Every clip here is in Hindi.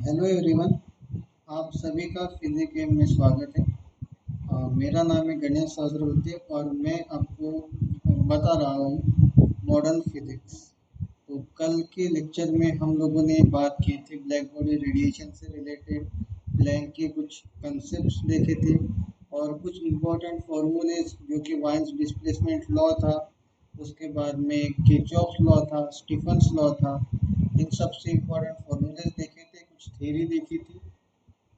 Hello everyone. आप सभी का फिजिक्स गेम में स्वागत है। मेरा नाम है गणेश सहस्रबुद्धे और मैं आपको बता रहा हूँ मॉडर्न फिजिक्स। तो कल के लेक्चर में हम लोगों ने बात की थी ब्लैक बॉडी रेडिएशन से रिलेटेड, प्लैंक के कुछ कंसेप्ट्स देखे थे और कुछ इम्पोर्टेंट फार्मूलेज जो कि वाइन्स डिस्प्लेसमेंट लॉ था, उसके बाद में किरचॉफ्स लॉ था, स्टीफन्स लॉ था। इन सबसे इम्पोर्टेंट फार्मूलेज देखे थे, कुछ थ्योरी देखी थी।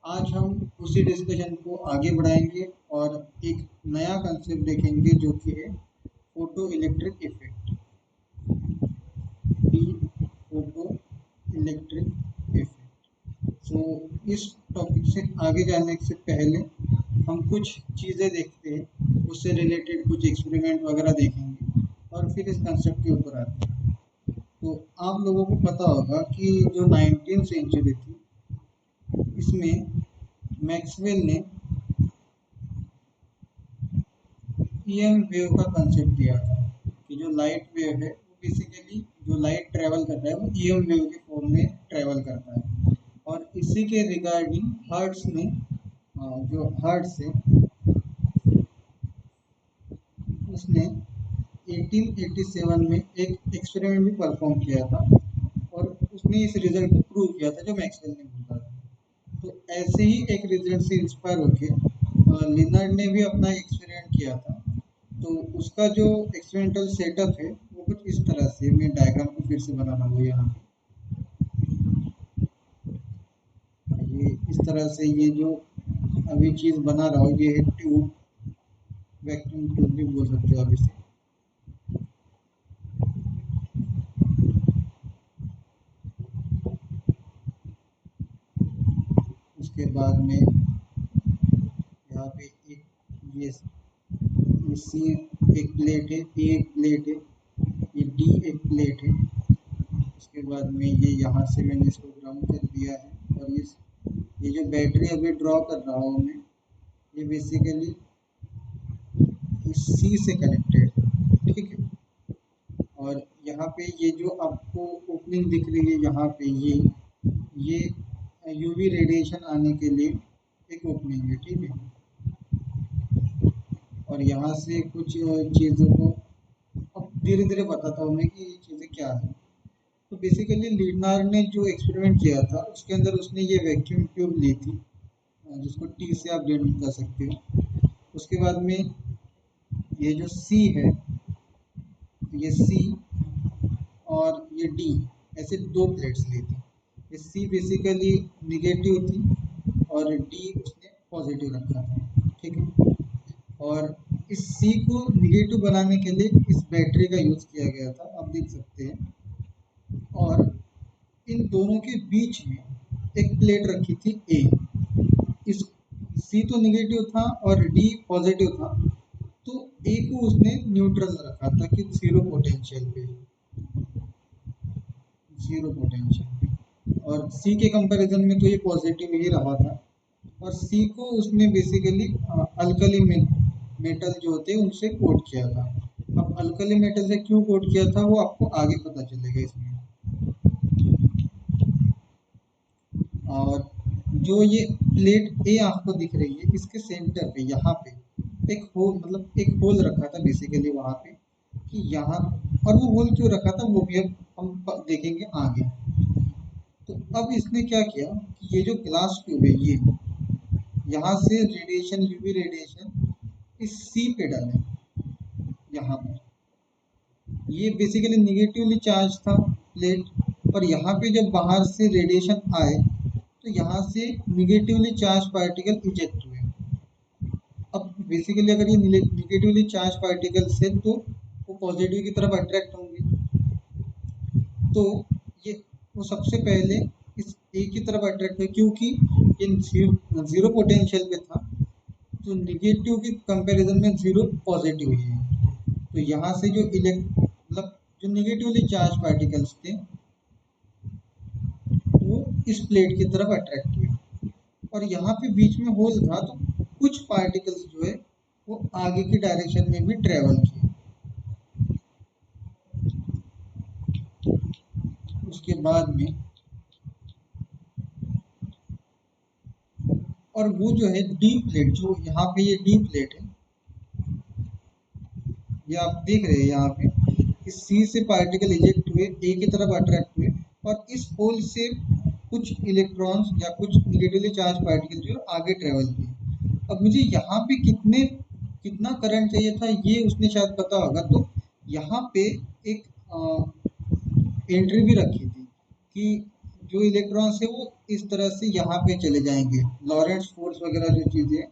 आज हम उसी डिस्कशन को आगे बढ़ाएंगे और एक नया कंसेप्ट देखेंगे जो कि है photo electric effect. Photo electric effect. So इस टॉपिक से आगे जाने से पहले हम कुछ चीज़ें देखते हैं, उससे रिलेटेड कुछ एक्सपेरिमेंट वगैरह देखेंगे और फिर इस कंसेप्ट के ऊपर आते हैं। तो आप लोगों को पता होगा कि जो 19वीं सेंचुरी थी, इसमें मैक्सवेल ने ईएम वेव का कंसेप्ट दिया था कि जो लाइट वेव है वो बेसिकली जो लाइट ट्रेवल करता है वो ईएम वेव के फॉर्म में ट्रेवल करता है। और इसी के रिगार्डिंग हर्ट्स ने जो हर्ट्स है उसने 1887 में एक एक्सपेरिमेंट भी परफॉर्म किया था और उसने इस रिजल्ट को प्रूव किया था जो मैक्सवेल ने बोला था। तो ऐसे ही एक रिजल्ट से इंस्पायर होकर लिनार्ड ने भी अपना एक्सपेरिमेंट किया था। तो उसका जो एक्सपेरिमेंटल सेटअप है वो कुछ इस तरह से, मैं डायग्राम को फिर से बना रहा हूँ यहाँ पे। ये इस तरह से ये जो अभी चीज़ बना रहा हूँ ये है ट्यूब, वैक्यूम ट्यूब भी बोल सकते हो आप इसे। उसके बाद में यहाँ पे एक ये सी एक प्लेट है, ए एक प्लेट है, ये डी एक प्लेट है। उसके बाद में ये यहाँ से मैंने इसको ग्राउंड कर दिया है और ये जो बैटरी अभी ड्रॉ कर रहा हूँ मैं, ये बेसिकली सी से कनेक्टेड है, ठीक है। और यहाँ पे ये जो आपको ओपनिंग दिख रही है यहाँ पे ये यूवी रेडिएशन आने के लिए एक ओपनिंग है, ठीक है। और यहाँ से कुछ चीज़ों को अब धीरे धीरे बताता हूँ मैं कि ये चीज़ें क्या है। तो बेसिकली लिनार्ड ने जो एक्सपेरिमेंट किया था उसके अंदर उसने ये वैक्यूम ट्यूब ली थी, जिसको टी से आप डेनोट कर सकते हो। उसके बाद में ये जो सी है, ये सी और ये डी, ऐसे दो प्लेट्स ली थी। ये सी बेसिकली निगेटिव थी और डी उसने पॉजिटिव रखा था, ठीक है। और इस सी को निगेटिव बनाने के लिए इस बैटरी का यूज़ किया गया था, आप देख सकते हैं। और इन दोनों के बीच में एक प्लेट रखी थी ए। इस सी तो निगेटिव था और डी पॉजिटिव था, तो ए को उसने न्यूट्रल रखा था कि जीरो पोटेंशियल पे, जीरो पोटेंशियल पे। और सी के कंपैरिजन में तो ये पॉजिटिव ही रहा था। और सी को उसने बेसिकली अल्कली मेटल जो होते हैं उनसे कोट किया था। अब अल्कली मेटल से क्यों कोट किया था वो आपको आगे पता चलेगा इसमें। और जो ये प्लेट ए आपको दिख रही है, इसके सेंटर पे यहाँ पे एक होल, मतलब एक होल रखा था बेसिकली वहाँ पे कि यहाँ, और वो होल क्यों रखा था वो भी अब हम देखेंगे आगे। तो अब इसने क्या किया कि ये जो ग्लास ट्यूब है ये यहाँ से रेडिएशन, यूवी रेडिएशन इस सी पे डाले यहाँ पर। ये बेसिकली निगेटिवली चार्ज था प्लेट, और यहाँ पे जब बाहर से रेडिएशन आए तो यहाँ से निगेटिवली चार्ज पार्टिकल इजेक्ट हुए। अब बेसिकली अगर ये निगेटिवली चार्ज पार्टिकल्स है तो वो पॉजिटिव की तरफ अट्रैक्ट होंगे। तो ये वो सबसे पहले इस ए की तरफ अट्रैक्ट हुए क्योंकि ये जीरो पोटेंशियल पे था, तो निगेटिव के कंपैरिजन में जीरो पॉजिटिव ही है। तो यहाँ से जो मतलब जो निगेटिवली चार्ज पार्टिकल्स थे वो इस प्लेट की तरफ अट्रैक्ट हुए, और यहाँ पे बीच में होल था तो कुछ पार्टिकल्स जो है वो आगे की डायरेक्शन में भी ट्रेवल किए। उसके बाद में और वो जो है डी प्लेट, जो यहाँ पे ये डी प्लेट है, ये आप देख रहे हैं यहाँ पे, इस सी से पार्टिकल इजेक्ट हुए, ए की तरफ अट्रैक्ट हुए, और इस होल से कुछ इलेक्ट्रॉन्स या कुछ निगेटिवली चार्ज पार्टिकल जो आगे ट्रेवल किए। अब मुझे यहाँ पे कितना करंट चाहिए था ये उसने शायद पता होगा, तो यहाँ पे एक एंट्री भी रखी थी कि जो इलेक्ट्रॉन्स है वो इस तरह से यहाँ पे चले जाएंगे, लॉरेंट्ज फोर्स वगैरह जो चीज़ें,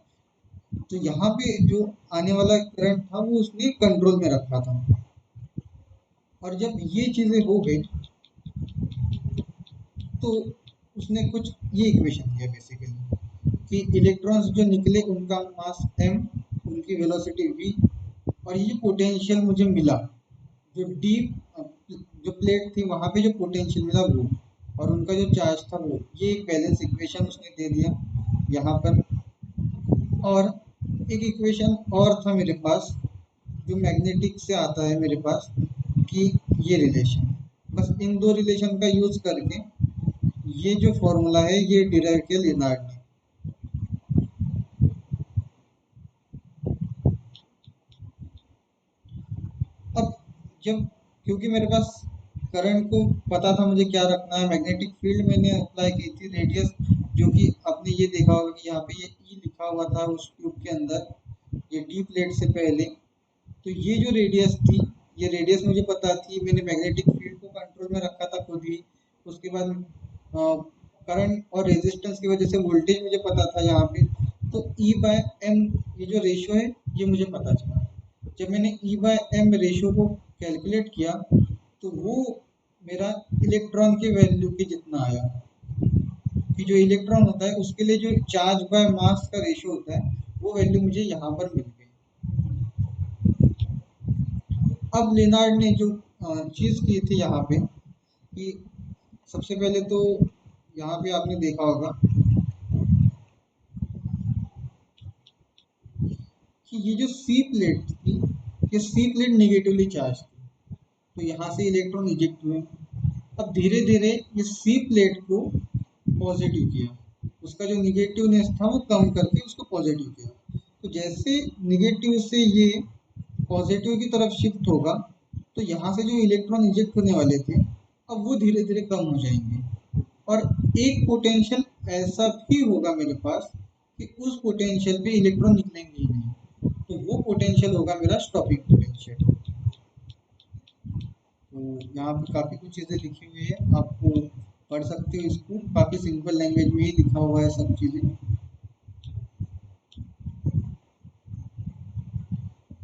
तो यहाँ पे जो आने वाला करंट था वो उसने कंट्रोल में रखा था। और जब ये चीज़ें हो गई तो उसने कुछ ये इक्वेशन दिया बेसिकली कि इलेक्ट्रॉन्स जो निकले उनका मास m, उनकी वेलोसिटी v, और ये पोटेंशियल मुझे मिला जो डी जो प्लेट थी वहाँ पे जो पोटेंशियल मिला वो, और उनका जो चार्ज था वो, ये एक बैलेंस इक्वेशन उसने दे दिया यहाँ पर। और एक इक्वेशन और था मेरे पास जो मैग्नेटिक से आता है मेरे पास, कि ये रिलेशन, बस इन दो रिलेशन का यूज करके ये जो फॉर्मूला है ये डिराइव किया लिनार्ड ने। अब जब, क्योंकि मेरे पास करंट को पता था मुझे क्या रखना है, मैग्नेटिक फील्ड मैंने अप्लाई की थी, रेडियस जो कि आपने ये देखा होगा कि यहाँ पे ये ई लिखा हुआ था उस ट्यूब के अंदर, ये डी प्लेट से पहले, तो ये जो रेडियस थी, ये रेडियस मुझे पता थी, मैंने मैग्नेटिक फील्ड को कंट्रोल में रखा था खुद ही। उसके बाद करंट और रेजिस्टेंस की वजह से वोल्टेज मुझे पता था यहाँ पे, तो ई बाय एम ये जो रेशियो है ये मुझे पता चला। जब मैंने ई बाय एम रेशियो को कैलकुलेट किया तो वो मेरा इलेक्ट्रॉन के वैल्यू के जितना आया, कि जो इलेक्ट्रॉन होता है उसके लिए जो चार्ज बाय मास का रेशियो होता है वो वैल्यू मुझे यहाँ पर मिल गई। अब लेनार्ड ने जो चीज़ की थी यहाँ पे, कि सबसे पहले तो यहाँ पे आपने देखा होगा कि ये जो सी प्लेट थी, ये सी प्लेट निगेटिवली चार्ज थी, तो यहाँ से इलेक्ट्रॉन इजेक्ट हुए। अब धीरे धीरे ये सी प्लेट को पॉजिटिव किया, उसका जो निगेटिवनेस था वो कम करके उसको पॉजिटिव किया। तो जैसे निगेटिव से ये पॉजिटिव की तरफ शिफ्ट होगा तो यहाँ से जो इलेक्ट्रॉन इजेक्ट होने वाले थे अब वो धीरे धीरे कम हो जाएंगे, और एक पोटेंशियल ऐसा भी होगा मेरे पास कि उस पोटेंशियल पे इलेक्ट्रॉन निकलेंगे ही नहीं, तो वो पोटेंशियल होगा मेरा स्टॉपिंग पोटेंशियल। तो यहाँ पे काफ़ी कुछ चीज़ें लिखी हुई है, आपको पढ़ सकते हो इसको, काफ़ी सिंपल लैंग्वेज में ही लिखा हुआ है सब चीज़ें।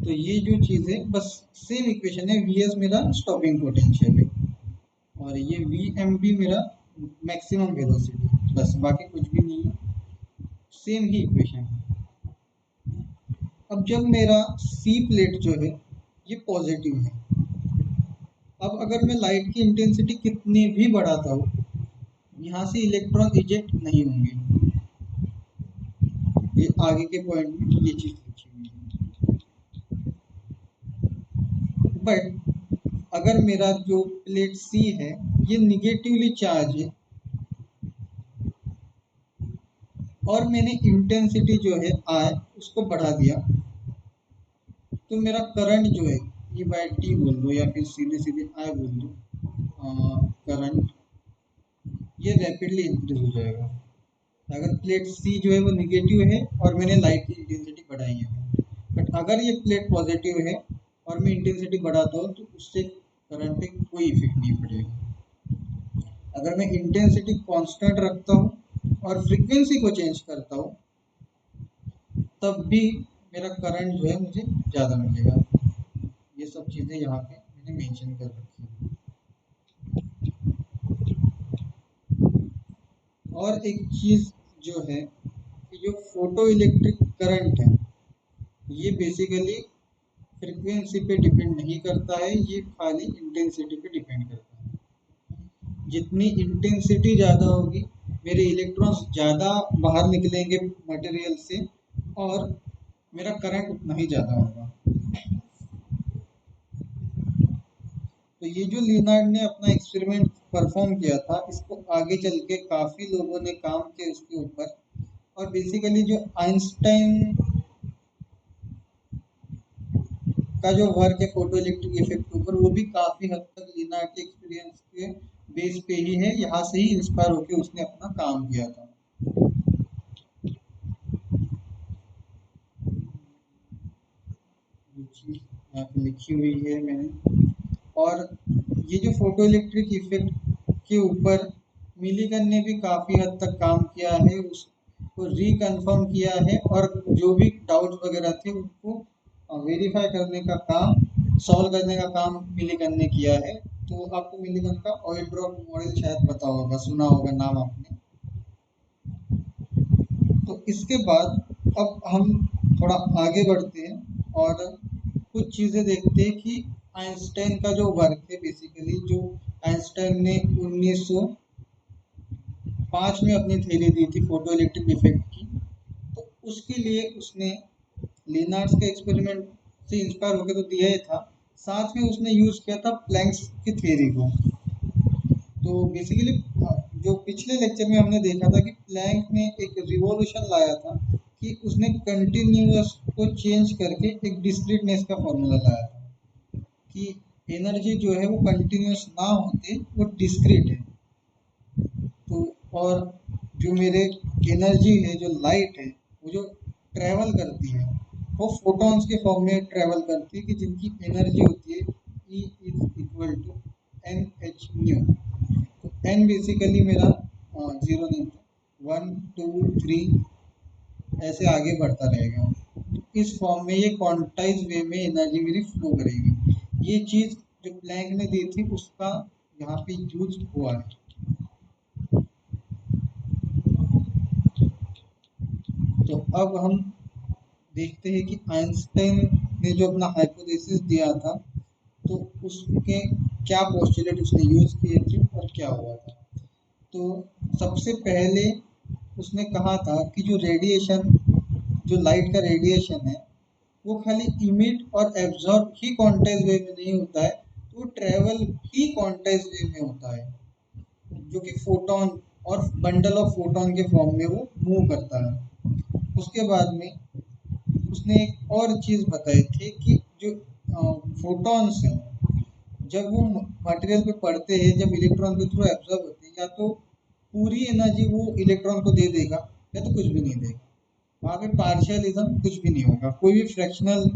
तो ये जो चीज़ है बस सेम इक्वेशन है, वी एस मेरा स्टॉपिंग पोटेंशियल है और ये वी एम भी मेरा मैक्सिमम वेलोसिटी, बस बाकी कुछ भी नहीं है, सेम ही इक्वेशन है। अब जब मेरा सी प्लेट जो है ये पॉजिटिव है, अब अगर मैं लाइट की इंटेंसिटी कितनी भी बढ़ाता हूँ यहाँ से इलेक्ट्रॉन इजेक्ट नहीं होंगे, ये आगे के पॉइंट में ये चीज़ लिखी हुई है। बट अगर मेरा जो प्लेट सी है ये निगेटिवली चार्ज है और मैंने इंटेंसिटी जो है आई उसको बढ़ा दिया, तो मेरा करंट जो है ये बाय टी बोल दो या फिर सीधे सीधे आई बोल दो, करंट ये रैपिडली इंक्रीज हो जाएगा। अगर प्लेट सी जो है वो निगेटिव है और मैंने लाइट की इंटेंसिटी बढ़ाई है, बट अगर ये प्लेट पॉजिटिव है और मैं इंटेंसिटी बढ़ाता हूँ तो उससे करंट पे कोई इफेक्ट नहीं पड़ेगा। अगर मैं इंटेंसिटी कांस्टेंट रखता हूँ और फ्रीक्वेंसी को चेंज करता हूँ तब भी मेरा करंट जो है मुझे ज़्यादा मिलेगा। ये सब चीज़ें यहाँ पे मैंने मेंशन कर रखी है। और एक चीज़ जो है कि जो फोटो इलेक्ट्रिक करंट है ये बेसिकली फ्रीक्वेंसी पे डिपेंड नहीं करता है, ये खाली इंटेंसिटी पे डिपेंड करता है। जितनी इंटेंसिटी ज़्यादा होगी मेरे इलेक्ट्रॉन्स ज़्यादा बाहर निकलेंगे मटेरियल से और मेरा करंट उतना ही ज़्यादा होगा। तो ये जो लियोनार्ड ने अपना एक्सपेरिमेंट परफॉर्म किया था इसको आगे चल के काफ़ी लोगों ने काम किया इसके ऊपर, और बेसिकली जो आइंस्टाइन का जो वर्क है फोटो इलेक्ट्रिक इफेक्ट के ऊपर, वो भी काफी हद तक लिनार्ड के एक्सपीरियंस के बेस पे ही है, यहाँ से ही इंस्पायर होकर उसने अपना काम किया था। ये चीज यहाँ पे लिखी हुई है मैंने। और ये जो फोटो इलेक्ट्रिक इफेक्ट के ऊपर मिलीगन ने भी काफी हद तक काम किया है, उसको रिकन्फर्म किया है, और जो भी डाउट वगैरह थे उनको वेरीफाई करने का काम, सॉल्व करने का काम मिलीगन ने किया है। तो आपको मिलीगन का ऑयल ड्रॉप मॉडल शायद पता होगा, सुना होगा नाम आपने। तो इसके बाद अब हम थोड़ा आगे बढ़ते हैं और कुछ चीज़ें देखते हैं कि आइंस्टाइन का जो वर्क है, बेसिकली जो आइंस्टाइन ने 1905 में अपनी थ्योरी दी थी फोटो इलेक्ट्रिक इफेक्ट की। तो उसके लिए उसने लिनार्ड्स के एक्सपेरिमेंट से इंस्पायर होकर तो दिया ही था, साथ में उसने यूज़ किया था प्लैंक्स की थ्योरी को। तो बेसिकली जो पिछले लेक्चर में हमने देखा था कि प्लैंक ने एक रिवॉल्यूशन लाया था कि उसने कंटिन्यूअस को चेंज करके एक डिस्क्रीटनेस का फॉर्मूला लाया था कि एनर्जी जो है वो कंटिन्यूअस ना होते, वो डिस्क्रीट है। तो और जो मेरे एनर्जी है, जो लाइट है, वो जो ट्रेवल करती है, वो फोटॉन्स के फॉर्म में ट्रेवल करती है, कि जिनकी एनर्जी होती है E is equal to n h nu. तो एन बेसिकली मेरा जीरो नहीं था, 1 2 3 ऐसे आगे बढ़ता रहेगा। तो इस फॉर्म में ये क्वांटाइज वे में एनर्जी मेरी फ्लो करेगी। ये चीज़ जो प्लैंक ने दी थी उसका यहाँ पे यूज हुआ है। तो अब हम देखते हैं कि आइंस्टाइन ने जो अपना हाइपोथेसिस दिया था, तो उसके क्या पोस्टुलेट उसने यूज किए थे और क्या हुआ था। तो सबसे पहले उसने कहा था कि जो रेडिएशन, जो लाइट का रेडिएशन है, वो खाली इमिट और एब्जॉर्ब ही क्वांटाइज वे में नहीं होता है, तो ट्रेवल ही क्वांटाइज वे में होता है, जो कि फोटोन और बंडल ऑफ फोटोन के फॉर्म में वो मूव करता है। उसके बाद में उसने एक और चीज़ बताई थी कि जो फोटॉन्स हैं, जब वो मटेरियल पे पड़ते हैं, जब इलेक्ट्रॉन के थ्रू एब्जॉर्ब होते हैं, या तो पूरी एनर्जी वो इलेक्ट्रॉन को दे देगा या तो कुछ भी नहीं देगा। वहाँ पे पार्शियलिज्म कुछ भी नहीं होगा, कोई भी फ्रैक्शनल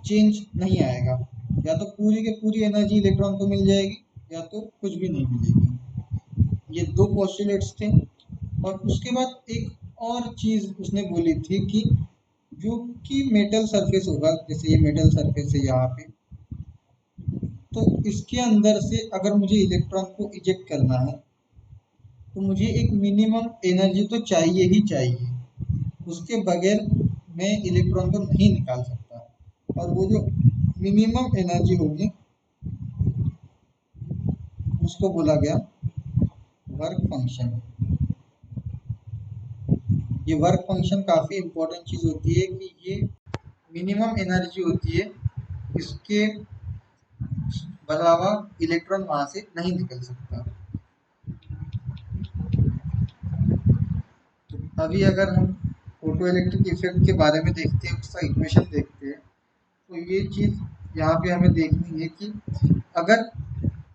चेंज नहीं आएगा। या तो पूरी के पूरी एनर्जी इलेक्ट्रॉन को मिल जाएगी या तो कुछ भी नहीं मिलेगी। ये दो पोस्टुलेट्स थे। और उसके बाद एक और चीज़ उसने बोली थी कि जो कि मेटल सरफेस होगा, जैसे ये मेटल सरफेस है यहाँ पे, तो इसके अंदर से अगर मुझे इलेक्ट्रॉन को इजेक्ट करना है, तो मुझे एक मिनिमम एनर्जी तो चाहिए ही चाहिए, उसके बगैर मैं इलेक्ट्रॉन को नहीं निकाल सकता। और वो जो मिनिमम एनर्जी होगी उसको बोला गया वर्क फंक्शन। ये वर्क फंक्शन काफ़ी इम्पोर्टेंट चीज़ होती है कि ये मिनिमम एनर्जी होती है, इसके अलावा इलेक्ट्रॉन वहाँ से नहीं निकल सकता। तो अभी अगर हम फोटो इलेक्ट्रिक इफेक्ट के बारे में देखते हैं, उसका इक्वेशन देखते हैं, तो ये चीज़ यहाँ पे हमें देखनी है कि अगर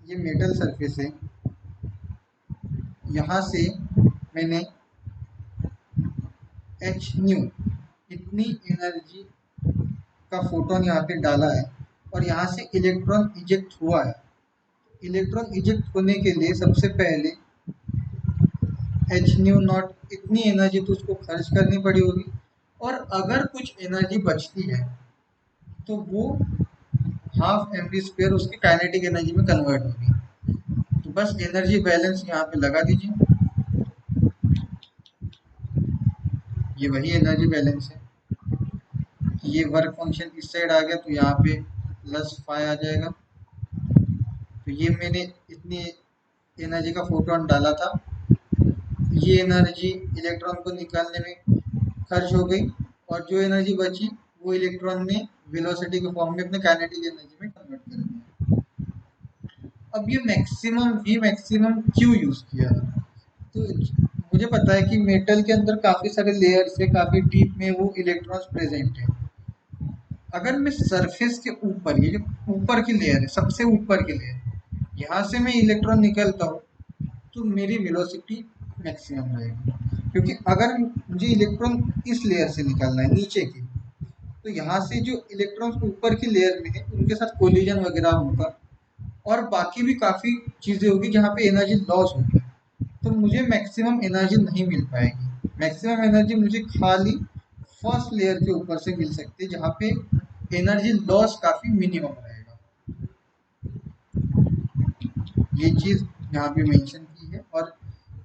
ये मेटल सरफेस है, यहाँ से मैंने एच न्यू इतनी एनर्जी का फोटोन यहाँ पे डाला है, और यहाँ से इलेक्ट्रॉन इजेक्ट हुआ है। इलेक्ट्रॉन इजेक्ट होने के लिए सबसे पहले एच न्यू नॉट इतनी एनर्जी तो उसको खर्च करनी पड़ी होगी, और अगर कुछ एनर्जी बचती है तो वो हाफ एम वी स्क्वेयर उसकी काइनेटिक एनर्जी में कन्वर्ट होगी। तो बस एनर्जी बैलेंस यहाँ पे लगा दीजिए, ये वही एनर्जी बैलेंस है। ये वर्क फंक्शन इस साइड आ गया तो यहाँ पे प्लस फाइव आ जाएगा। तो ये मैंने इतनी एनर्जी का फोटोन डाला था, ये एनर्जी इलेक्ट्रॉन को निकालने में खर्च हो गई, और जो एनर्जी बची वो इलेक्ट्रॉन ने वेलोसिटी के फॉर्म में अपने काइनेटिक एनर्जी में कन्वर्ट कर दिया। अब ये मैक्सिमम वी मैक्सिमम क्यों यूज किया है? तो मुझे पता है कि मेटल के अंदर काफी सारे लेयर्स है, काफी डीप में वो इलेक्ट्रॉन्स प्रेजेंट है। अगर मैं सरफेस के ऊपर, ये जो ऊपर की लेयर है, सबसे ऊपर की लेयर, यहाँ से मैं इलेक्ट्रॉन निकलता हूँ तो मेरी वेलोसिटी मैक्सिमम रहेगी, क्योंकि अगर मुझे इलेक्ट्रॉन इस लेयर से निकलना है नीचे की, तो यहाँ से जो इलेक्ट्रॉन ऊपर की लेयर में है उनके साथ कोलिजन वगैरह होगा, और बाकी भी काफी चीजें होगी जहाँ पे एनर्जी लॉस होगी, तो मुझे मैक्सिमम एनर्जी नहीं मिल पाएगी। मैक्सिमम एनर्जी मुझे खाली फर्स्ट लेयर के ऊपर से मिल सकती है, जहाँ पे एनर्जी लॉस काफी मिनिमम रहेगा। ये चीज यहाँ पे मेंशन की है, और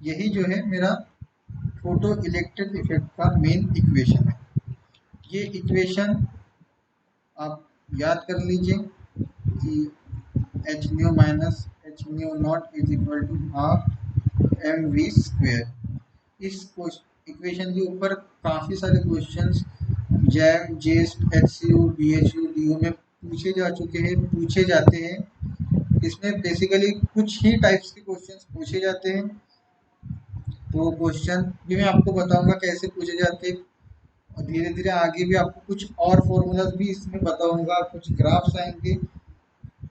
यही जो है मेरा फोटो इलेक्ट्रिक इफेक्ट का मेन इक्वेशन है। ये इक्वेशन आप याद कर लीजिए कि H nu minus H nu naught is equal to half M V square. इस इक्वेशन के ऊपर काफ़ी सारे questions JAM, JEST, HCU, BHU, DU में पूछे जा चुके हैं, पूछे जाते हैं। इसमें बेसिकली कुछ ही टाइप्स के क्वेश्चंस पूछे जाते हैं, तो क्वेश्चन भी मैं आपको बताऊंगा कैसे पूछे जाते हैं, और धीरे धीरे आगे भी आपको कुछ और फॉर्मूलाज भी इसमें बताऊंगा, कुछ ग्राफ्स आएंगे,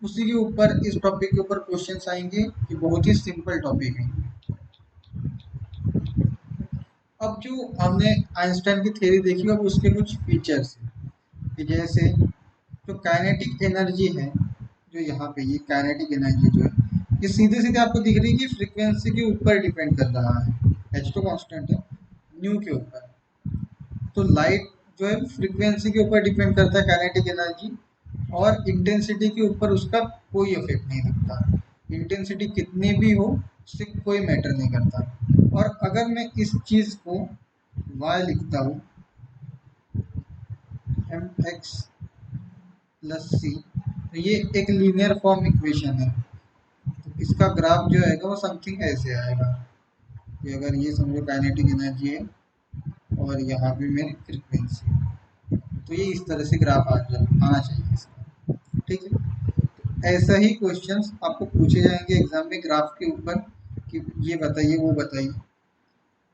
उसी के ऊपर, इस टॉपिक के ऊपर क्वेश्चंस आएंगे। कि बहुत ही सिंपल टॉपिक है। अब जो हमने आइंस्टाइन की थ्योरी देखी, अब उसके कुछ फीचर्स हैं कि जैसे जो काइनेटिक एनर्जी है, जो यहाँ पे ये काइनेटिक एनर्जी जो है, ये सीधे सीधे आपको दिख रही है कि फ्रीक्वेंसी के ऊपर डिपेंड कर रहा है। एच तो कांस्टेंट है, न्यू के ऊपर। तो लाइट जो है फ्रीक्वेंसी के ऊपर डिपेंड करता है काइनेटिक एनर्जी, और इंटेंसिटी के ऊपर उसका कोई इफेक्ट नहीं दिखता। इंटेंसिटी कितनी भी हो उससे कोई मैटर नहीं करता। और अगर मैं इस चीज को y लिखता हूँ, एम एक्स प्लस सी, तो ये एक लीनियर फॉर्म इक्वेशन है। तो इसका ग्राफ जो आएगा वो समथिंग ऐसे आएगा कि अगर ये समझो काइनेटिक एनर्जी है और यहाँ पे मेरी फ्रीक्वेंसी है, तो ये इस तरह से ग्राफ आना चाहिए इसका। ठीक है, ऐसा ही क्वेश्चंस आपको पूछे जाएंगे एग्जाम में ग्राफ के ऊपर कि ये बताइए वो बताइए।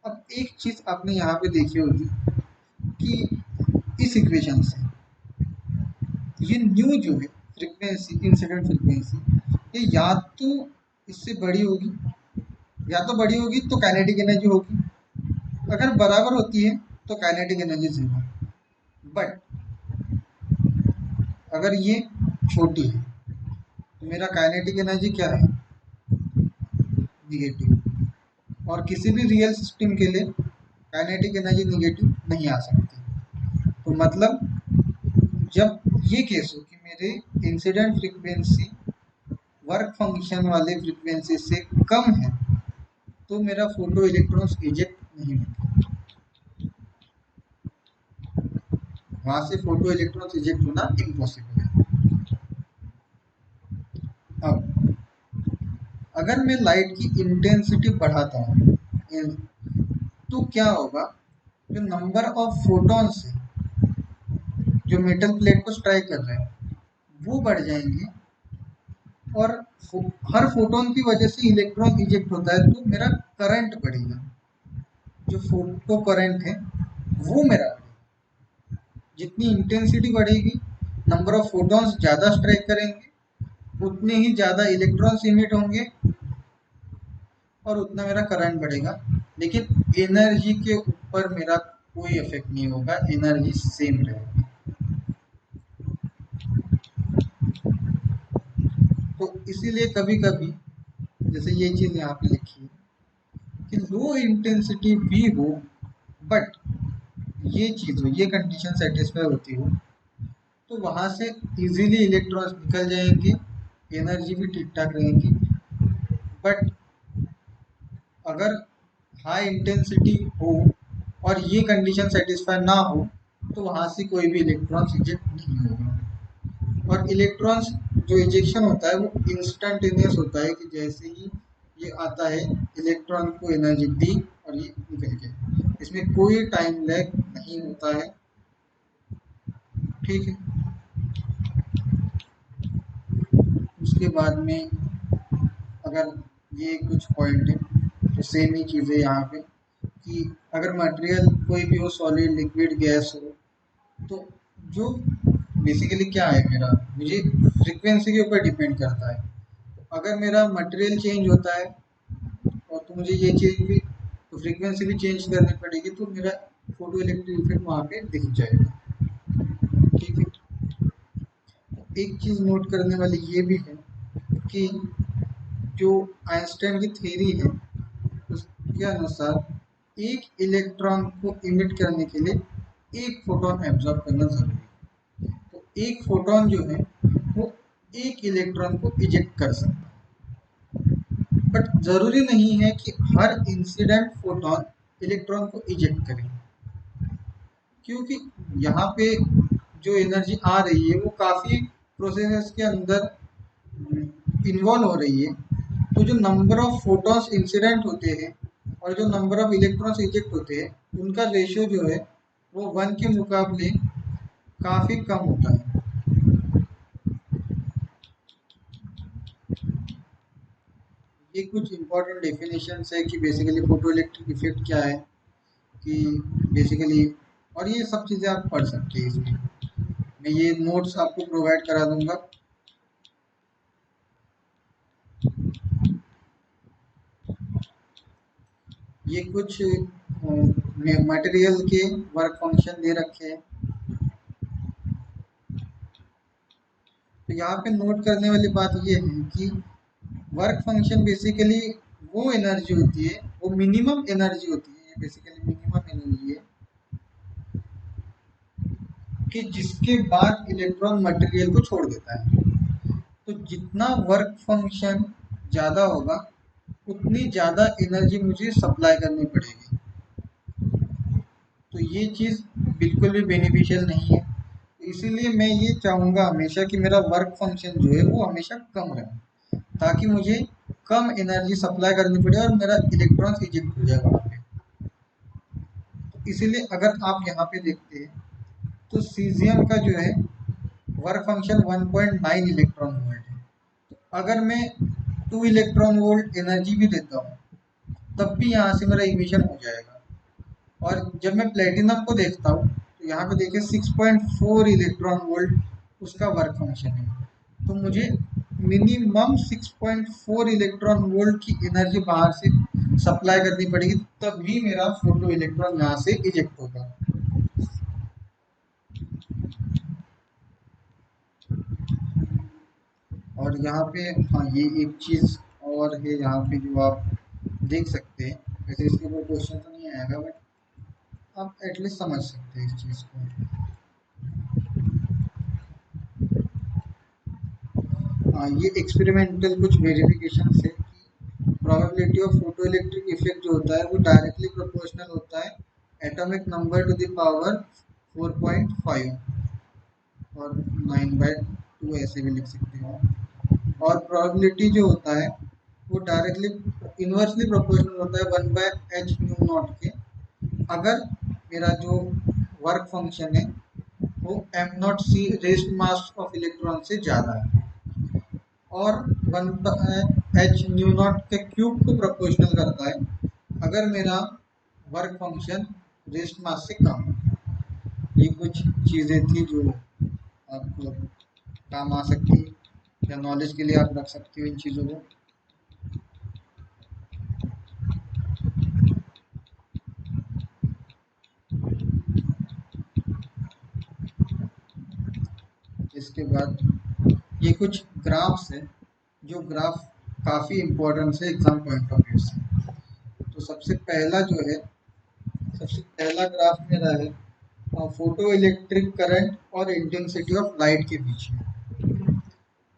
अब एक चीज आपने यहाँ पे देखी होगी कि इस इक्वेशन से ये न्यू जो है फ्रीक्वेंसी, इंसिडेंट फ्रीक्वेंसी, ये या तो इससे बड़ी होगी, या तो बड़ी होगी तो काइनेटिक एनर्जी होगी, अगर बराबर होती है तो काइनेटिक एनर्जी जीरो। बट अगर ये छोटी है तो मेरा काइनेटिक एनर्जी क्या है, निगेटिव। और किसी भी रियल सिस्टम के लिए काइनेटिक एनर्जी निगेटिव नहीं आ सकती। तो मतलब जब ये केस हो कि मेरे इंसिडेंट फ्रीक्वेंसी वर्क फंक्शन वाले फ्रीक्वेंसी से कम है, तो मेरा फोटो इलेक्ट्रॉन्स इजेक्ट नहीं होता, वहां से फोटो इलेक्ट्रॉन्स इजेक्ट होना इम्पॉसिबल है। अब अगर मैं लाइट की इंटेंसिटी बढ़ाता हूँ, तो क्या होगा, जो नंबर ऑफ फोटॉन्स है जो मेटल प्लेट को स्ट्राइक कर रहे हैं वो बढ़ जाएंगे, और हर फोटोन की वजह से इलेक्ट्रॉन इजेक्ट होता है, तो मेरा करंट बढ़ेगा। जो फोटो करंट है वो मेरा बढ़ेगा। जितनी इंटेंसिटी बढ़ेगी, नंबर ऑफ फोटॉन्स ज़्यादा स्ट्राइक करेंगे, उतने ही ज़्यादा इलेक्ट्रॉन्स इमिट होंगे, और उतना मेरा करंट बढ़ेगा। लेकिन एनर्जी के ऊपर मेरा कोई इफेक्ट नहीं होगा, एनर्जी सेम रहेगी। तो इसीलिए कभी कभी, जैसे ये चीज़ यहाँ पे लिखी है कि लो इंटेंसिटी भी हो, बट ये चीज़ हो, ये कंडीशन सेटिस्फाई होती हो, तो वहाँ से इजीली इलेक्ट्रॉन्स निकल जाएंगे, एनर्जी भी ठीक ठाक रहेगी। बट अगर हाई इंटेंसिटी हो और ये कंडीशन सेटिस्फाई ना हो, तो वहाँ से कोई भी इलेक्ट्रॉन्स इजेक्ट नहीं होगा। और इलेक्ट्रॉन्स जो इजेक्शन होता है वो इंस्टेंटेनियस होता है, कि जैसे ही ये आता है इलेक्ट्रॉन को एनर्जी दी और ये निकल गया, इसमें कोई टाइम लैग नहीं होता है। ठीक है, उसके बाद में अगर ये कुछ पॉइंट है तो सेम ही चीज़ें यहाँ पे कि अगर मटेरियल कोई भी हो, सॉलिड, लिक्विड, गैस हो, तो जो बेसिकली क्या है मेरा, मुझे फ्रीक्वेंसी के ऊपर डिपेंड करता है। अगर मेरा मटेरियल चेंज होता है और तो मुझे ये चीज़ भी, तो फ्रीक्वेंसी भी चेंज करनी पड़ेगी, तो मेरा फोटो इलेक्ट्रिक इफेक्ट वहाँ पे दिख जाएगा। ठीक है। एक चीज़ नोट करने वाली ये भी है कि जो आइंस्टाइन की थ्योरी है उसके अनुसार एक इलेक्ट्रॉन को इमिट करने के लिए एक फोटोन एब्जॉर्ब करना जरूरी है। तो एक फोटोन जो है वो एक इलेक्ट्रॉन को इजेक्ट कर सकता है, बट जरूरी नहीं है कि हर इंसिडेंट फोटोन इलेक्ट्रॉन को इजेक्ट करे, क्योंकि यहाँ पे जो एनर्जी आ रही है वो काफ़ी प्रोसेसेस के अंदर इन्वॉल्व हो रही है। तो जो नंबर ऑफ फोटॉन्स इंसिडेंट होते हैं और जो नंबर ऑफ इलेक्ट्रॉन्स इजेक्ट होते हैं, उनका रेशियो जो है वो 1 के मुकाबले काफ़ी कम होता है। ये कुछ इंपॉर्टेंट डेफिनेशंस है कि बेसिकली फोटो इलेक्ट्रिक इफेक्ट क्या है, कि बेसिकली, और ये सब चीज़ें आप पढ़ सकते हैं इसमें। मैं ये नोट्स आपको प्रोवाइड करा दूंगा। ये कुछ मटेरियल के वर्क फंक्शन दे रखे हैं। तो यहाँ पे नोट करने वाली बात ये है कि वर्क फंक्शन बेसिकली वो एनर्जी होती है, वो मिनिमम एनर्जी होती है, ये बेसिकली मिनिमम एनर्जी है कि जिसके बाद इलेक्ट्रॉन मटेरियल को छोड़ देता है। तो जितना वर्क फंक्शन ज़्यादा होगा उतनी ज़्यादा एनर्जी मुझे सप्लाई करनी पड़ेगी। तो ये चीज़ बिल्कुल भी बेनिफिशियल नहीं है। इसीलिए मैं ये चाहूँगा हमेशा कि मेरा वर्क फंक्शन जो है वो हमेशा कम रहे, ताकि मुझे कम एनर्जी सप्लाई करनी पड़े और मेरा इलेक्ट्रॉन्स इजेक्ट हो जाए वहाँ पे। तो इसीलिए अगर आप यहाँ पे देखते हैं तो सीजियम का जो है वर्क फंक्शन 1.9 इलेक्ट्रॉन वोल्ट है। तो अगर मैं 2 इलेक्ट्रॉन वोल्ट एनर्जी भी देता हूँ तब भी यहाँ से मेरा इमिशन हो जाएगा। और जब मैं प्लेटिनम को देखता हूँ तो यहाँ पे देखिए 6.4 इलेक्ट्रॉन वोल्ट उसका वर्क फंक्शन है। तो मुझे मिनिमम 6.4 इलेक्ट्रॉन वोल्ट की एनर्जी बाहर से सप्लाई करनी पड़ेगी, तभी मेरा फोटो इलेक्ट्रॉन यहाँ से इजेक्ट होगा। और यहाँ पे हाँ, ये एक चीज़ और है यहाँ पे जो आप देख सकते हैं। वैसे इसके ऊपर क्वेश्चन तो नहीं आएगा, बट आप एटलीस्ट समझ सकते हैं इस चीज़ को। हाँ, ये एक्सपेरिमेंटल कुछ वेरिफिकेशन है कि probability of photo electric effect जो होता है वो डायरेक्टली प्रोपोर्शनल होता है atomic number two the power 4.5 और 9/2 ऐसे भी लिख सकते हो। और प्रोबेबिलिटी जो होता है वो डायरेक्टली इन्वर्सली प्रोपोर्शनल होता है 1/h/νt के, अगर मेरा जो वर्क फंक्शन है वो m0c⁻⁻⁻ ऑफ इलेक्ट्रॉन से ज़्यादा है, और 1/h/ν0 के क्यूब को प्रोपोर्शनल करता है अगर मेरा वर्क फंक्शन रेस्ट मास से कम है। ये कुछ चीज़ें थी जो आपको काम आ सकती है या नॉलेज के लिए आप रख सकते हो इन चीज़ों को। इसके बाद ये कुछ ग्राफ्स है, जो ग्राफ काफ़ी इम्पोर्टेंट है एग्जाम पॉइंट ऑफ व्यू से। तो सबसे पहला ग्राफ मेरा है फोटो इलेक्ट्रिक करंट और इंटेंसिटी ऑफ लाइट के बीच में।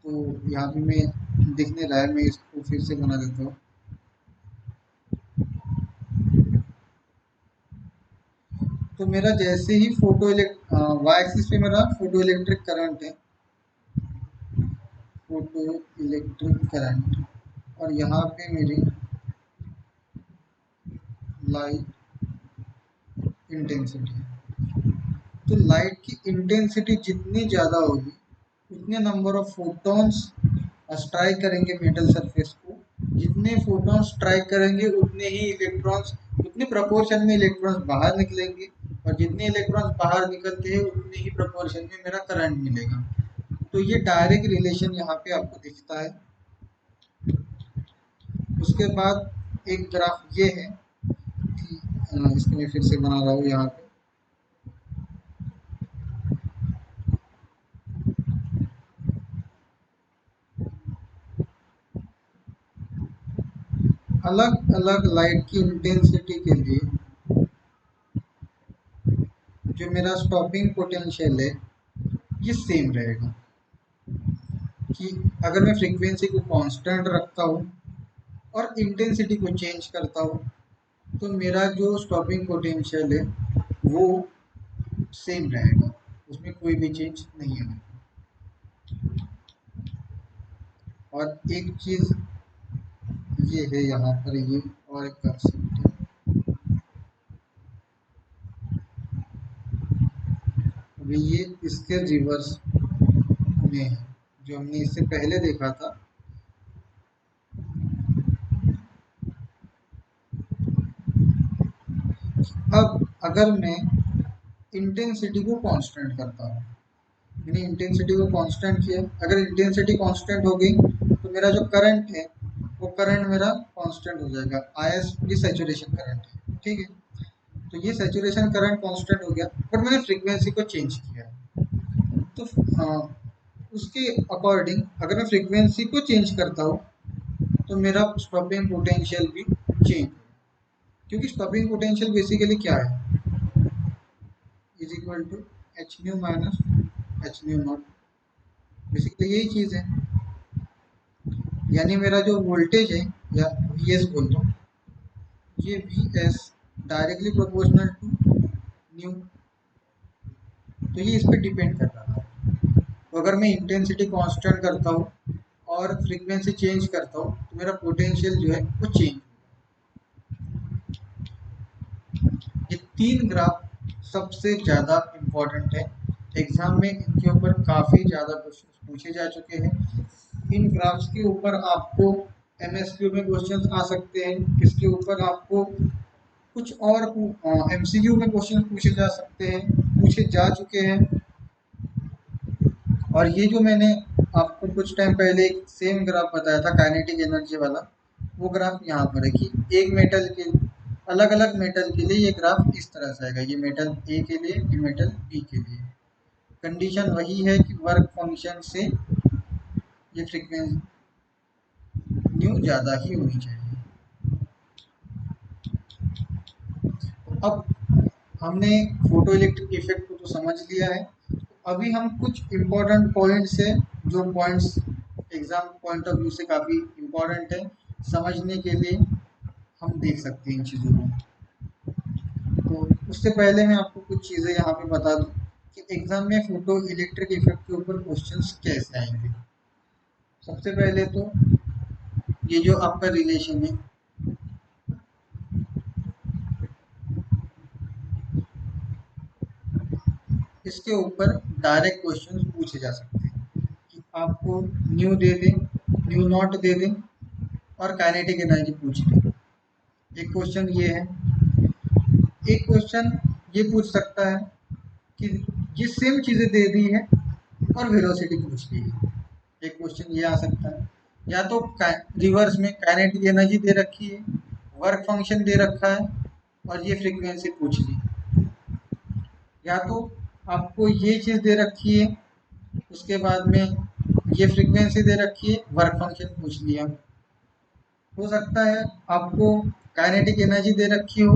तो यहाँ पे मैं दिखने रहा है, मैं इसको फिर से बना देता हूँ। तो मेरा जैसे ही वाई एक्सिस पे मेरा फोटो इलेक्ट्रिक करंट है, फोटो इलेक्ट्रिक करंट, और यहाँ पे मेरी लाइट इंटेंसिटी है। तो लाइट की इंटेंसिटी जितनी ज़्यादा होगी उतने नंबर ऑफ फोटॉन्स स्ट्राइक करेंगे मेटल सरफेस को, जितने फोटॉन्स स्ट्राइक करेंगे उतने ही इलेक्ट्रॉन्स, उतने प्रोपोर्शन में इलेक्ट्रॉन्स बाहर निकलेंगे, और जितने इलेक्ट्रॉन्स बाहर निकलते हैं उतने ही प्रोपोर्शन में मेरा करंट मिलेगा। तो ये डायरेक्ट रिलेशन यहाँ पे आपको दिखता है। उसके बाद एक ग्राफ ये है कि इसको मैं फिर से बना रहा हूँ यहाँ पे। अलग अलग लाइट की इंटेंसिटी के लिए जो मेरा स्टॉपिंग पोटेंशियल है ये सेम रहेगा। कि अगर मैं फ्रीक्वेंसी को कांस्टेंट रखता हूँ और इंटेंसिटी को चेंज करता हूँ तो मेरा जो स्टॉपिंग पोटेंशियल है वो सेम रहेगा, उसमें कोई भी चेंज नहीं आएगा। और एक चीज़ ये है यहाँ पर, ये और एक कंसेप्ट है। अभी ये इसके रिवर्स में है जो हमने इससे पहले देखा था। अब अगर मैं इंटेंसिटी को कांस्टेंट करता हूँ, मैंने इंटेंसिटी को कांस्टेंट किया, अगर इंटेंसिटी कांस्टेंट हो गई तो मेरा जो करंट है वो करंट मेरा कांस्टेंट हो जाएगा। आईएस ये सैचुरेशन करंट है, ठीक है। तो ये सैचुरेशन करंट कांस्टेंट हो गया, बट मैंने फ्रीक्वेंसी को चेंज किया। तो उसके अकॉर्डिंग अगर मैं फ्रीक्वेंसी को चेंज करता हूँ तो मेरा स्टॉपिंग पोटेंशियल भी चेंज होगा। क्योंकि स्टॉपिंग पोटेंशियल बेसिकली क्या है, is equal to h nu minus H nu not, basically यही चीज़ है। यानी मेरा जो वोल्टेज है या वी एस बोल दो, ये V is directly proportional to nu, तो ये इस पर डिपेंड कर रहा है। तो अगर मैं इंटेंसिटी कांस्टेंट करता हूँ और फ्रीक्वेंसी चेंज करता हूँ तो मेरा पोटेंशियल जो है वो चेंज होगा। ये तीन ग्राफ सबसे ज़्यादा इम्पोर्टेंट है, एग्जाम में इनके ऊपर काफ़ी ज़्यादा क्वेश्चन पूछे जा चुके हैं। इन ग्राफ्स के ऊपर आपको एमएसक्यू में क्वेश्चंस आ सकते हैं, इसके ऊपर आपको कुछ और एमसीक्यू में क्वेश्चन पूछे जा सकते हैं, पूछे जा चुके हैं। और ये जो मैंने आपको कुछ टाइम पहले एक सेम ग्राफ बताया था काइनेटिक एनर्जी वाला, वो ग्राफ यहाँ पर है कि एक मेटल के अलग अलग मेटल के लिए ये ग्राफ इस तरह से आएगा। ये मेटल ए के लिए, ये मेटल बी के लिए। कंडीशन वही है कि वर्क फंक्शन से ये फ्रीक्वेंसी न्यू ज़्यादा ही होनी चाहिए। अब हमने फोटो इलेक्ट्रिक इफेक्ट को तो समझ लिया है। अभी हम कुछ इम्पोर्टेंट पॉइंट्स हैं जो points exam point of view से काफ़ी इम्पोर्टेंट है, समझने के लिए हम देख सकते हैं इन चीज़ों को। तो उससे पहले मैं आपको कुछ चीज़ें यहाँ पे बता दूँ कि एग्जाम में फोटो इलेक्ट्रिक इफेक्ट के ऊपर क्वेश्चंस कैसे आएंगे। सबसे पहले तो ये जो आपका रिलेशन है, इसके ऊपर डायरेक्ट क्वेश्चन पूछे जा सकते हैं कि आपको न्यू दे दें, न्यू नॉट दे दें और काइनेटिक एनर्जी पूछ लें। एक क्वेश्चन ये है। एक क्वेश्चन ये पूछ सकता है कि ये सेम चीज़ें दे दी है और वेलोसिटी पूछ ली है। एक क्वेश्चन ये आ सकता है। या तो रिवर्स में काइनेटिक एनर्जी दे रखी है, वर्क फंक्शन दे रखा है और ये फ्रीक्वेंसी पूछ ली। या तो आपको ये चीज़ दे रखी है, उसके बाद में ये फ्रीक्वेंसी दे रखी है, वर्क फंक्शन पूछ लिया। हो सकता है आपको काइनेटिक एनर्जी दे रखी हो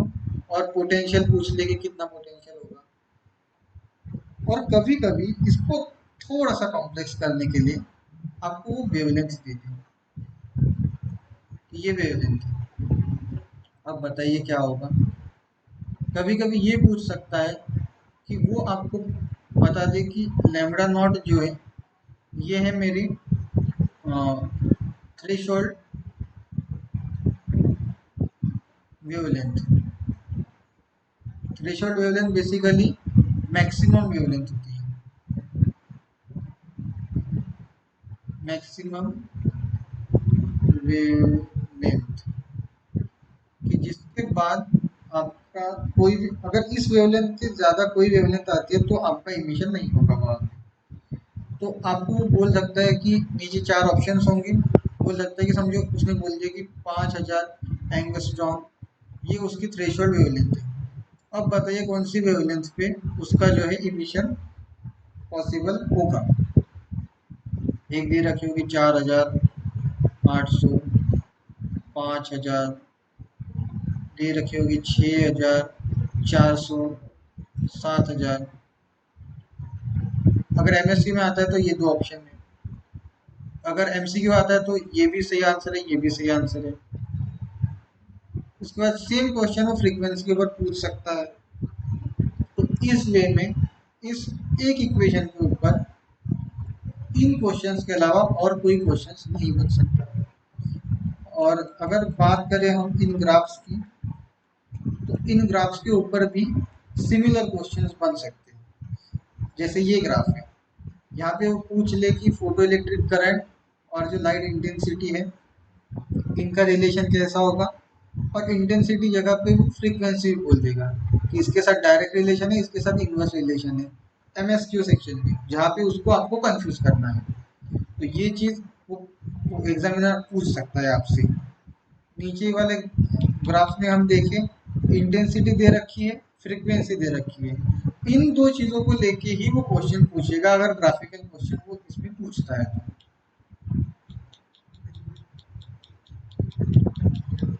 और पोटेंशियल पूछ ले कि कितना पोटेंशियल होगा। और कभी कभी इसको थोड़ा सा कॉम्प्लेक्स करने के लिए आपको वो वेवलेंथ दे दें, ये वेवलेंथ है। अब बताइए क्या होगा। कभी कभी ये पूछ सकता है कि वो आपको बता दे कि लैम्बडा नॉट जो है ये है मेरी threshold wavelength. Threshold wavelength basically maximum wavelength होती है, मैक्सिमम वेवलेंथ, कि जिसके बाद आपका कोई भी अगर इस वेवलेंथ से ज़्यादा कोई वेवलेंथ आती है तो आपका इमिशन नहीं होगा वहाँ पे। तो आपको वो बोल सकता है कि नीचे 4 ऑप्शंस होंगे, बोल सकता है कि समझो उसने बोल दिया कि 5000 एंगस्ट्रॉम, ये उसकी थ्रेशोल्ड वेवलेंथ है। अब बताइए कौन सी वेवलेंथ पे उसका जो है इमिशन पॉसिबल होगा। एक दे रखी होगी 4800, 5000, दे रखी होगी 6400, 7000। अगर एमएससी में आता है तो ये दो ऑप्शन है, अगर एमसीक्यू आता है तो ये भी सही आंसर है, ये भी सही आंसर है। उसके बाद सेम क्वेश्चन वो फ्रीक्वेंसी के ऊपर पूछ सकता है। तो इस वे में इस एक इक्वेशन के ऊपर इन क्वेश्चंस के अलावा और कोई क्वेश्चंस नहीं बन सकता। और अगर बात करें हम इन ग्राफ्स की, तो इन ग्राफ्स के ऊपर भी सिमिलर क्वेश्चंस बन सकते हैं। जैसे ये ग्राफ है, यहाँ पे वो पूछ ले कि फोटो इलेक्ट्रिक करंट और जो लाइट इंटेंसिटी है इनका रिलेशन कैसा होगा, और इंटेंसिटी जगह पे वो फ्रीक्वेंसी बोल देगा कि इसके साथ डायरेक्ट रिलेशन है, इसके साथ इनवर्स रिलेशन है। एमएसक्यू सेक्शन में जहाँ पे उसको आपको कंफ्यूज करना है, तो ये चीज़ वो एग्जामिनर पूछ सकता है आपसे। नीचे वाले ग्राफ में हम देखें, इंटेंसिटी दे रखी है, फ्रीक्वेंसी दे रखी है। इन दो चीज़ों को लेके ही वो क्वेश्चन पूछेगा अगर ग्राफिकल क्वेश्चन वो इसमें पूछता है तो।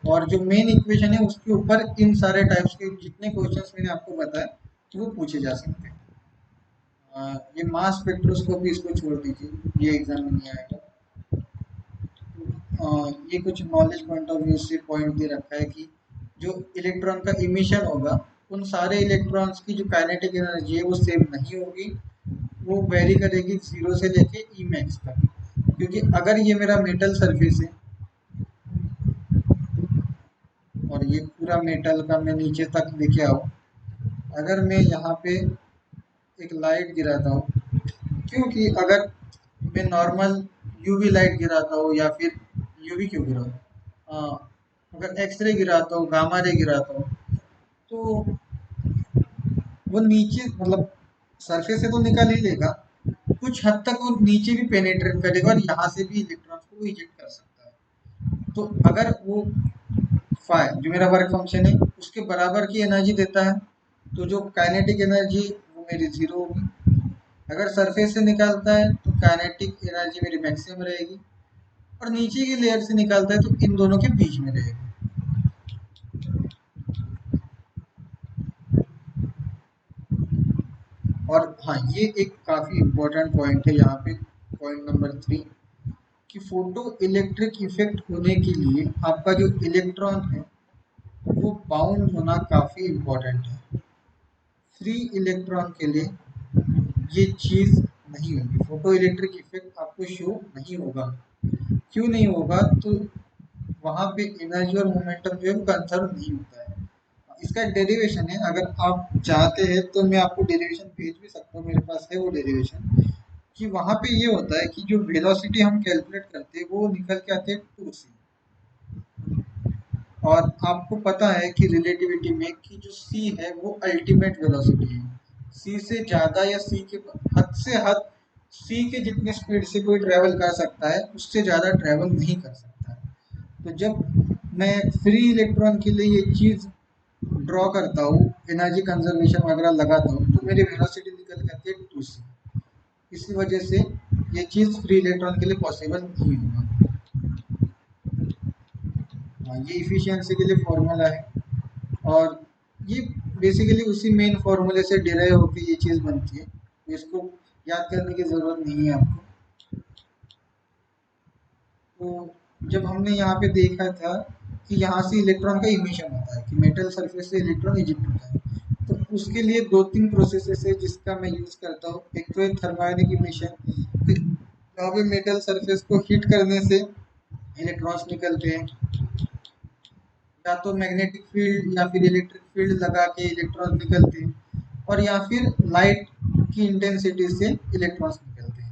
और जो मेन इक्वेशन है उसके ऊपर इन सारे टाइप्स के जितने क्वेश्चंस मैंने आपको बताया वो पूछे जा सकते हैं। ये मास स्पेक्ट्रोस्कोपी इसको छोड़ दीजिए, ये एग्जाम में नहीं आएगा। ये कुछ नॉलेज पॉइंट ऑफ व्यू से पॉइंट दे रखा है कि जो इलेक्ट्रॉन का इमिशन होगा उन सारे इलेक्ट्रॉन्स की जो काइनेटिक एनर्जी है वो सेम नहीं होगी, वो वेरी करेगी 0 से लेके ई मैक्स तक। क्योंकि अगर ये मेरा मेटल सरफेस है और ये पूरा मेटल का मैं नीचे तक लेके आऊँ, अगर मैं यहाँ पे एक लाइट गिराता हूँ, क्योंकि अगर मैं नॉर्मल यूवी लाइट गिराता हूँ या फिर यूवी क्यों गिराऊँ, अगर एक्सरे गिराता हूँ, गामा रे गिराता हूँ, तो वो नीचे मतलब सरफेस से तो निकल ही लेगा, कुछ हद तक वो नीचे भी पेनेट्रेट करेगा और यहाँ से भी इलेक्ट्रॉन्स को इजेक्ट कर सकता है। तो अगर वो फाइ जो मेरा वर्क फंक्शन है उसके बराबर की एनर्जी देता है तो जो काइनेटिक एनर्जी वो मेरी 0 होगी। अगर सरफेस से निकालता है तो काइनेटिक एनर्जी मेरी मैक्सिमम रहेगी, और नीचे की लेयर से निकालता है तो इन दोनों के बीच में रहेगी। और हाँ, ये एक काफ़ी इम्पोर्टेंट पॉइंट है यहाँ पे, पॉइंट नंबर 3, कि फोटो इलेक्ट्रिक इफेक्ट होने के लिए आपका जो इलेक्ट्रॉन है वो बाउंड होना काफ़ी इम्पोर्टेंट है। फ्री इलेक्ट्रॉन के लिए ये चीज़ नहीं होगी, फोटो इलेक्ट्रिक इफेक्ट आपको शो नहीं होगा। क्यों नहीं होगा, तो वहाँ पे एनर्जी और मोमेंटम जो है वो कंजर्व नहीं होता है। इसका एक डेरिवेशन है, अगर आप चाहते हैं तो मैं आपको डेरिवेशन भेज भी सकता हूँ, मेरे पास है वो डेरिवेशन। कि वहाँ पे ये होता है कि जो वेलोसिटी हम कैलकुलेट करते हैं वो निकल के आते हैं 2c, और आपको पता है कि रिलेटिविटी में कि जो c है वो अल्टीमेट वेलोसिटी है। c से ज़्यादा या c के हद से हद c के जितने स्पीड से कोई ट्रैवल कर सकता है उससे ज़्यादा ट्रैवल नहीं कर सकता है। तो जब मैं फ्री इलेक्ट्रॉन के लिए ये चीज़ ड्रॉ करता हूँ, एनर्जी कंजर्वेशन वगैरह लगाता हूँ, तो मेरी वेलोसिटी निकल के आती है 2c। इसी वजह से ये चीज़ फ्री इलेक्ट्रॉन के लिए पॉसिबल नहीं होगा। हाँ, ये इफिशियंसी के लिए फॉर्मूला है, और ये बेसिकली उसी मेन फार्मूले से डिराइव होकर ये चीज़ बनती है, तो इसको याद करने की ज़रूरत नहीं है आपको। तो जब हमने यहाँ पे देखा था कि यहाँ से इलेक्ट्रॉन का इमिशन होता है, कि मेटल सरफेस से इलेक्ट्रॉन इजेक्ट होता है, तो उसके लिए 2-3 प्रोसेसेस है जिसका मैं यूज़ करता हूँ। एक तो है थर्मोआयनिक इमिशन, यहाँ पे मेटल सरफेस को हीट करने से इलेक्ट्रॉन्स निकलते हैं, या तो मैग्नेटिक फील्ड या फिर इलेक्ट्रिक फील्ड लगा के इलेक्ट्रॉन्स निकलते हैं, और या फिर लाइट की इंटेंसिटी से इलेक्ट्रॉन्स निकलते हैं।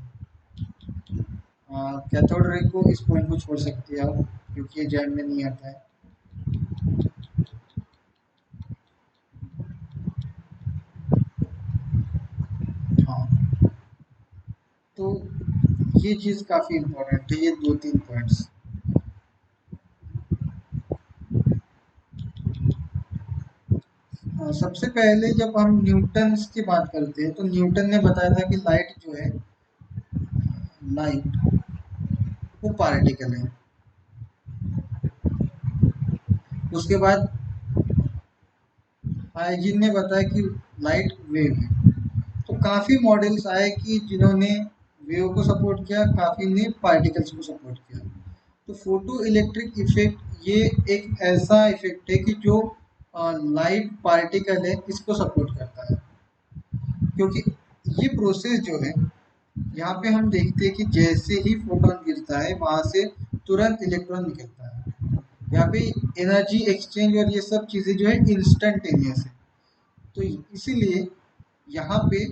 कैथोड रे को इस पॉइंट को छोड़ सकते हैं आप, क्योंकि ये जैम में नहीं आता है। तो ये चीज़ काफ़ी इम्पोर्टेंट है, ये 2-3 पॉइंट्स। सबसे पहले जब हम न्यूटन्स की बात करते हैं तो न्यूटन ने बताया था कि लाइट जो है, लाइट वो पार्टिकल है। उसके बाद हाइजीन ने बताया कि लाइट वेव है। तो काफ़ी मॉडल्स आए कि जिन्होंने वेव को सपोर्ट किया, काफ़ी ने पार्टिकल्स को सपोर्ट किया। तो फोटो इलेक्ट्रिक इफेक्ट ये एक ऐसा इफेक्ट है कि जो लाइट पार्टिकल है इसको सपोर्ट करता है, क्योंकि ये प्रोसेस जो है, यहाँ पे हम देखते हैं कि जैसे ही फोटोन गिरता है वहां से तुरंत इलेक्ट्रॉन निकलता है। यहाँ पे एनर्जी एक्सचेंज और ये सब चीज़ें जो है इंस्टेंटेनियस है। तो इसीलिए यहाँ पे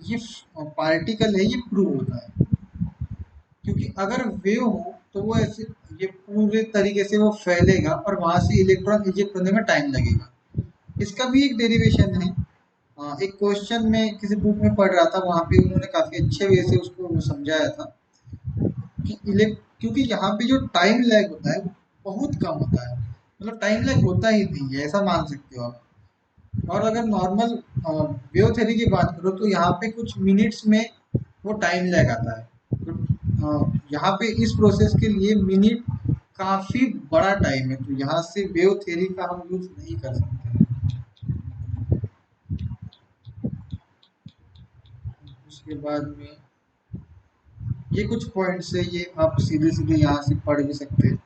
ये पार्टिकल है, ये प्रूव होता है। क्योंकि अगर वेव हो तो वो ऐसे ये पूरे तरीके से वो फैलेगा और वहां से इलेक्ट्रॉन इजेक्ट होने में टाइम लगेगा। इसका भी एक डेरिवेशन है। एक क्वेश्चन में किसी बुक में पढ़ रहा था, वहां पे उन्होंने काफी अच्छे वे से उसको समझाया था कि क्योंकि यहाँ पे जो टाइम लैग होता है वो बहुत कम होता है, मतलब टाइम लैग होता ही नहीं है, ऐसा मान सकते हो आप। और अगर नॉर्मल वेव थ्योरी की बात करो तो यहाँ पे कुछ मिनट्स में वो टाइम लैग आता है। तो यहाँ पे इस प्रोसेस के लिए मिनट काफी बड़ा टाइम है, तो यहाँ से वेव थ्योरी का हम यूज नहीं कर सकते। उसके बाद में ये कुछ पॉइंट्स है, ये आप सीधे सीधे यहाँ से पढ़ भी सकते हैं,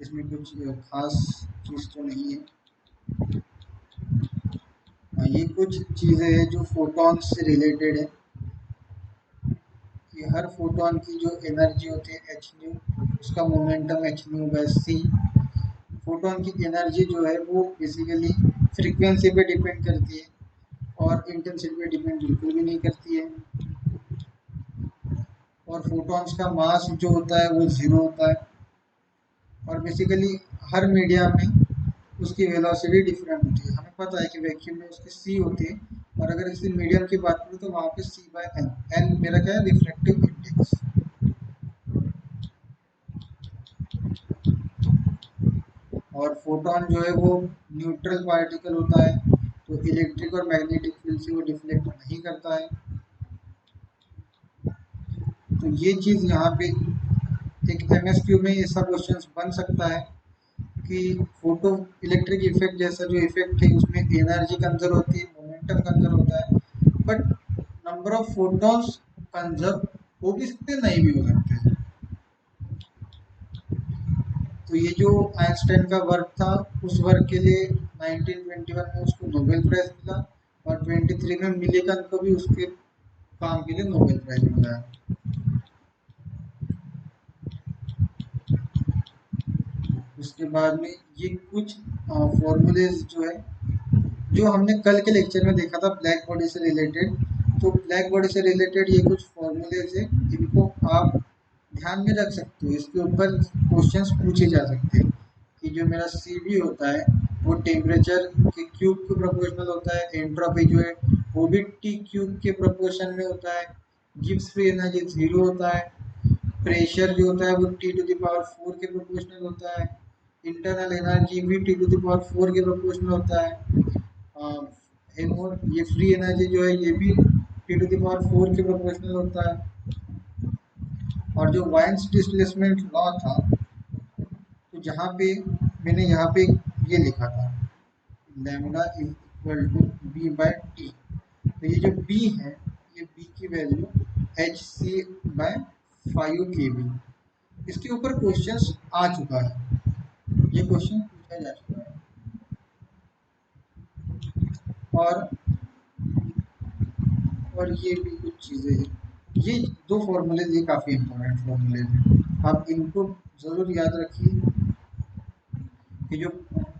इसमें कुछ खास चीज़ तो नहीं है। ये कुछ चीज़ें हैं जो फोटॉन से रिलेटेड है कि हर फोटॉन की जो एनर्जी होती है एच न्यू, उसका मोमेंटम एच न्यू बाय सी। फोटॉन की एनर्जी जो है वो बेसिकली फ्रीक्वेंसी पे डिपेंड करती है और इंटेंसिटी पे डिपेंड बिल्कुल भी नहीं करती है। और फोटॉन्स का मास जो होता है वो ज़ीरो होता है। और बेसिकली हर मीडिया में उसकी वेलोसिटी डिफरेंट होती है। हमें पता है कि वैक्यूम में उसकी सी होती है, और अगर किसी मीडियम की बात करूँ तो वहाँ पे सी बाय एन, एन मेरा क्या है, रिफ्रैक्टिव इंडेक्स। और फोटॉन जो है वो न्यूट्रल पार्टिकल होता है, तो इलेक्ट्रिक और मैग्नेटिक फील्ड से वो डिफ्लेक्ट नहीं करता है। तो ये चीज़ यहाँ पे एक एमएसक्यू में ऐसा क्वेश्चन बन सकता है कि फोटो इलेक्ट्रिक इफेक्ट जैसा जो इफेक्ट है उसमें एनर्जी कंजर्व होती है, मोमेंटम कंजर्व होता है, but number of photons conserve हो भी सकते हैं, नहीं भी हो सकते हैं। तो ये जो आइंस्टाइन का वर्क था, उस वर्क के लिए 1921 में उसको नोबेल प्राइज मिला, और 23 में मिलीकन को भी उसके काम के लिए नोबेल प्राइज मिला है। उसके बाद में ये कुछ फॉर्मूलेज जो है जो हमने कल के लेक्चर में देखा था ब्लैक बॉडी से रिलेटेड। तो ब्लैक बॉडी से रिलेटेड ये कुछ फॉर्मूलेज है, इनको आप ध्यान में रख सकते हो, इसके ऊपर क्वेश्चंस पूछे जा सकते हैं कि जो मेरा सी बी होता है वो टेम्परेचर के क्यूब के प्रोपोर्शनल होता है, एंट्रोपी जो है वो भी टी क्यूब के प्रोपोर्शन में होता है, गिब्स फ्री एनर्जी 0 होता है, प्रेशर जो होता है वो टी टू द पावर 4 के प्रोपोर्शनल होता है, इंटरनल एनर्जी भी टी टू द पावर 4 के प्रोपोर्शनल होता है, ये फ्री एनर्जी जो है ये भी टी टू द पावर 4 के प्रोपोर्शनल होता है। और जो वाइन्स डिस्प्लेसमेंट लॉ था, तो जहाँ पे मैंने यहाँ पे ये लिखा था lambda is equal to b by T. तो ये जो बी है, ये बी की value h c by 5 kb। इसके ऊपर क्वेश्चंस आ चुका है, ये क्वेश्चन पूछा जा चुका है। और ये भी कुछ चीज़ें हैं, ये दो फॉर्मूले ये काफ़ी इंपॉर्टेंट फॉर्मूले हैं, आप इनको ज़रूर याद रखिए कि जो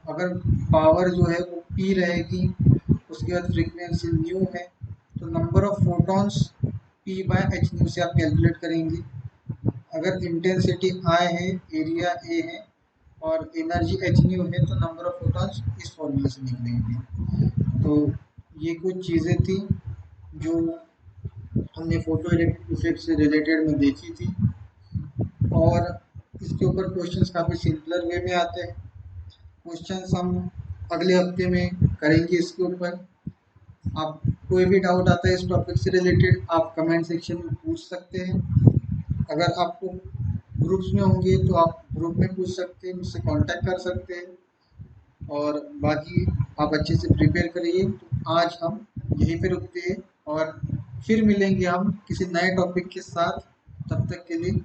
अगर पावर जो है वो पी रहेगी, उसके बाद फ्रीक्वेंसी न्यू है, तो number of photons P by H new से आप कैलकुलेट करेंगे। अगर इंटेंसिटी आई है, एरिया ए है और एनर्जी एच न्यू है, तो नंबर ऑफ फोटॉन्स इस फॉर्मूले से निकलेंगे। तो ये कुछ चीज़ें थी जो हमने फोटो इफेक्ट से रिलेटेड में देखी थी, और इसके ऊपर क्वेश्चंस काफ़ी सिंपलर वे में आते हैं। क्वेश्चंस हम अगले हफ्ते में करेंगे इसके ऊपर। आप कोई भी डाउट आता है इस टॉपिक से रिलेटेड, आप कमेंट सेक्शन में पूछ सकते हैं। अगर आपको ग्रुप्स में होंगे तो आप ग्रुप में पूछ सकते हैं, मुझसे कांटेक्ट कर सकते हैं। और बाकी आप अच्छे से प्रिपेयर करिए। तो आज हम यहीं पे रुकते हैं और फिर मिलेंगे हम किसी नए टॉपिक के साथ। तब तक के लिए